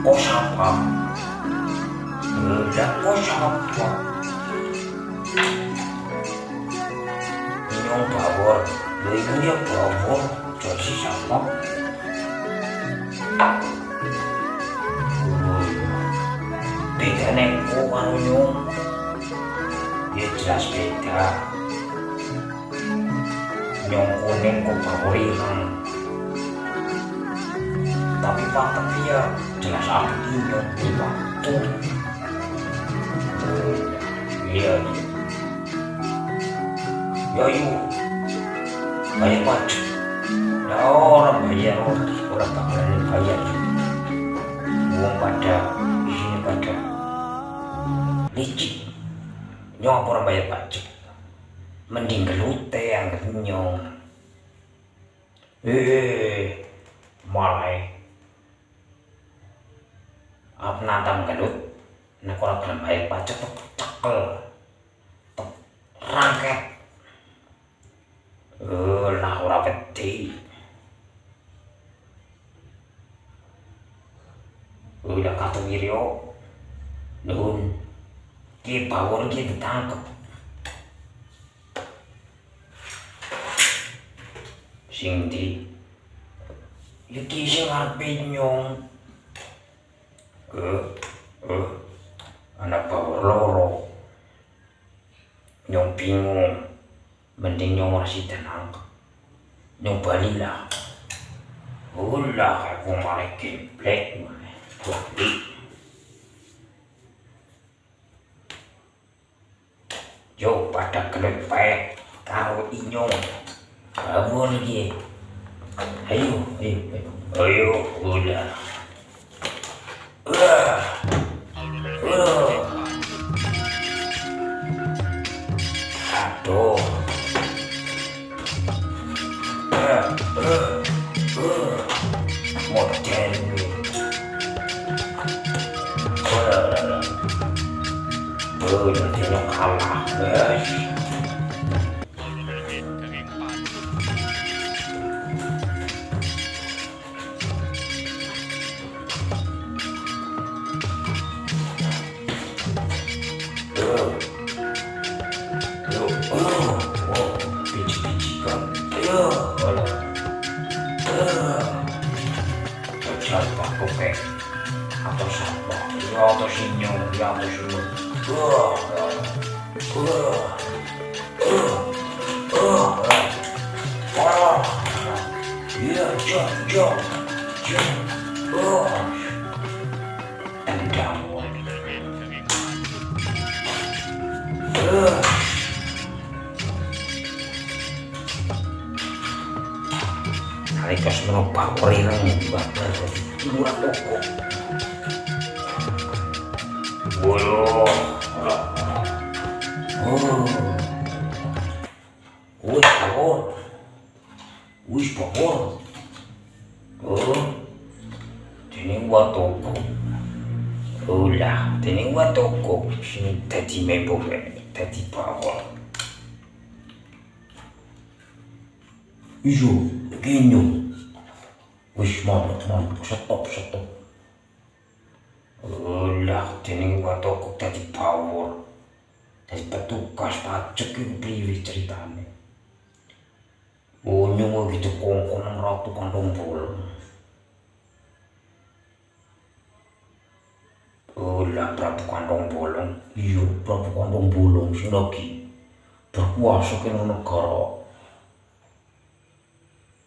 kok siapa? Udah kok siapa? Inyong bawor, lo itu dia bawor, jadi siapa? Beda nengko kan Inyong, ya jelas beda. Inyong kuning kok bawor hilang. Tapi fakta ya jelas aku Inyong di waktu. Iya. Ya yuk, bayar pajak. Nah, orang bayar orang bakalan bayar. Uang pada isinya pada licik. Nyong apa orang bayar pajak? Mending gelute yang nyong. Malah apa nantang gelut? Nah kalau kalian bayar pajak tuh cekel, rangket. Lah ora peti. Udah kata Wiryo, nun, ki bawor ki ditangkep. Sing di, iki sing ngarepe Nyong. Anak bawor loro. Nyong bingung. Mending Nyong masih tenang. Nyong balilah. Ulah aku malah geblek malah. Balik. Yo pada kelepek karo Inyong. Bawor iki. Ayo, udah. Aduh. Modern nanti lo kalah guys. Siapa koke atau siapa? Ya atau Inyong, ya atau Inyong. Ya, jom. Tendang. Kalikas menopang perilang bakal jadi murah toko. Bolo. Wis bawor. Tening wa toko. Ulah, tening wa toko. Sini tadi meboke, tadi bawor. Iyo, Inyong. Wis mantap, stop. Ulah, tening wa toko tadi bawor. Tadi petugas pajak itu priwe ceritane. Nyong gitu kongkong ratu kandung bolong. Ulah Prabu Kandung Bolong. Iya, Prabu Kandung Bolong sing lagi berkuasa kene negara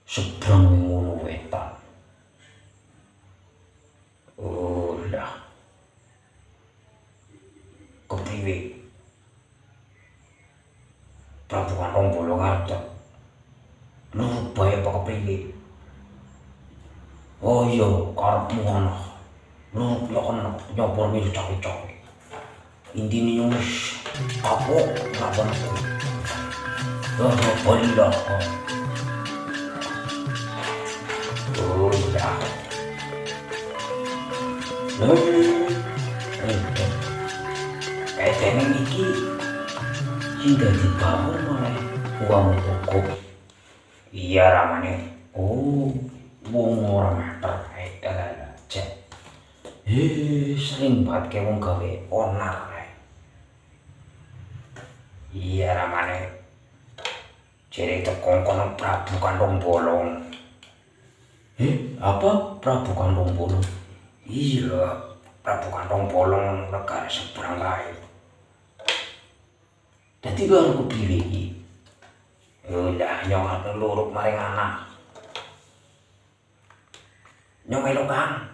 seberang ngono wetan. Ulah. Kepriwe? Prabu Kandung Bolong ada. Lu bayar apa kepriwe? Oh iya, karepmu ngono. Lu ya kan nyopor milu cawe-cawe. Intine wis kapok ngabanku. Balilah. Udah. Kayak temen iki sing dadi bangun malah uang toko. Iya ramane. Wong ora mater aja. mingbat ke wong gawe onar kae. Iya ramane jere teko kono Prabu Kandung Bolong. Apa Prabu Kandung Bolong? Iya, Prabu Kandung Bolong negara seberang kae. Dadi karo kepiye iki? Lah nyong luruk maring anak. Nyong melu Kang.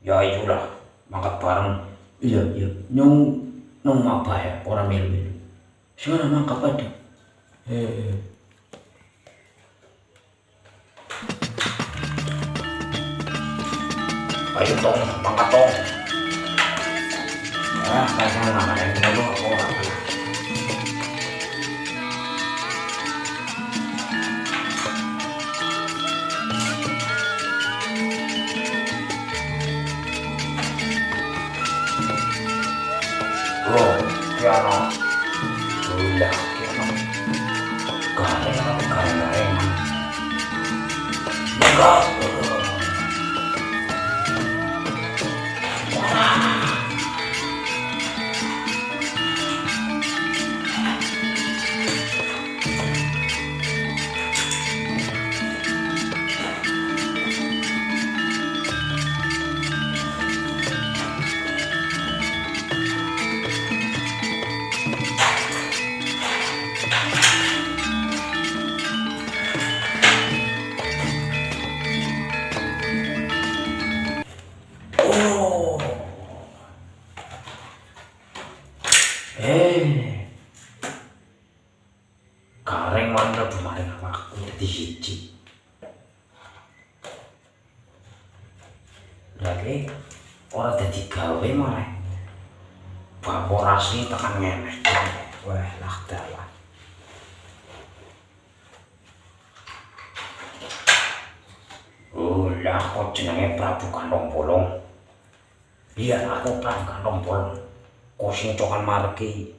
Ya itulah, mangkat bareng. Iya, nyong apa ya, orang melu-melu. Sekarang mangkat pada. Ayo dong, mangkat dong. Kayaknya nggak ada yang melu aku orang. Kiano, udah kiano, garing, enggak, garing mana kemarin aku jadi hiji. Lagi orang jadi gawe malah vaporasi tekan ngenes. Wah lah dalan. Lah kok jenenge Prabu Kandung Bolong. Iya aku Prabu Kandung Bolong. Kok sing cokan marki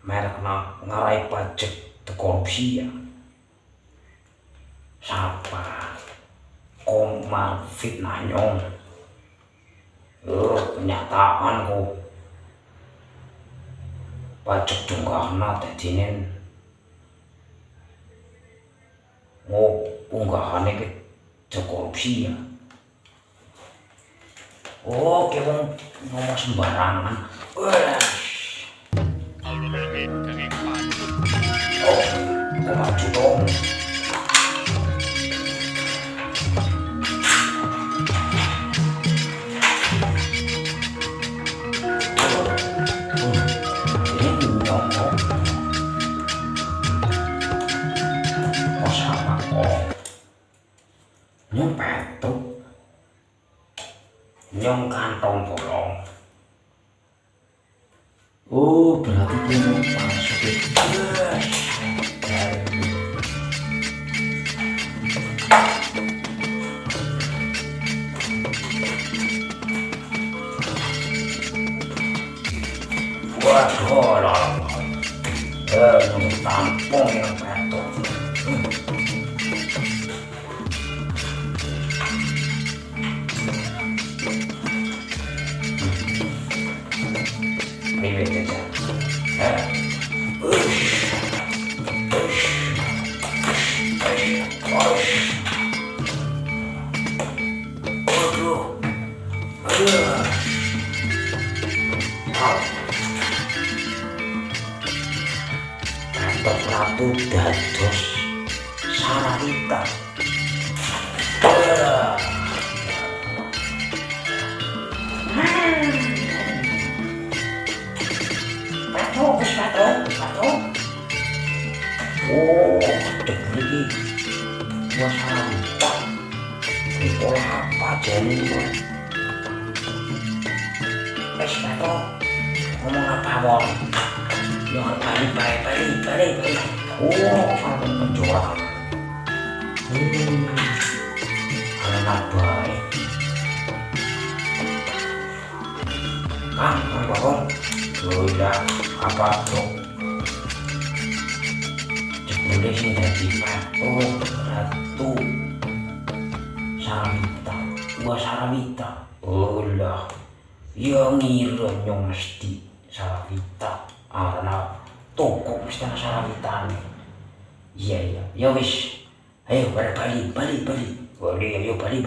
merekna ngarai pajak korupsi ya. Siapa komar fitnah nyong. Kenyataan kok pajak dunggahna dadine unggahane ke korupsi ya. Oke wong ngomong sembarangan. Maju dong. Ini nyomong. Oh sama kok. Nyong petuk. Nyong Kantong Bolong. Oh berarti dia mau masuk itu. Waduh lah, tampung yang petuk. Ribet aja. Prabu dados Sarawita. Patung. Oh, debur iki. Wah Sarawita. Olah apa jane iki? Wis patung. Ngomong apa wae. Yo balik. Oh, ada penjual. Anak baik. Kang Bolong. Udah apa tuh? Jebule sing dadi ratu Sarawita. Sarawita. Oh lah. Ya ngira nyong mesti Sarawita. Karena toko mesti ana Sarawitane. Iya, ya wis. Ayo pada balik. Balik, ayo balik.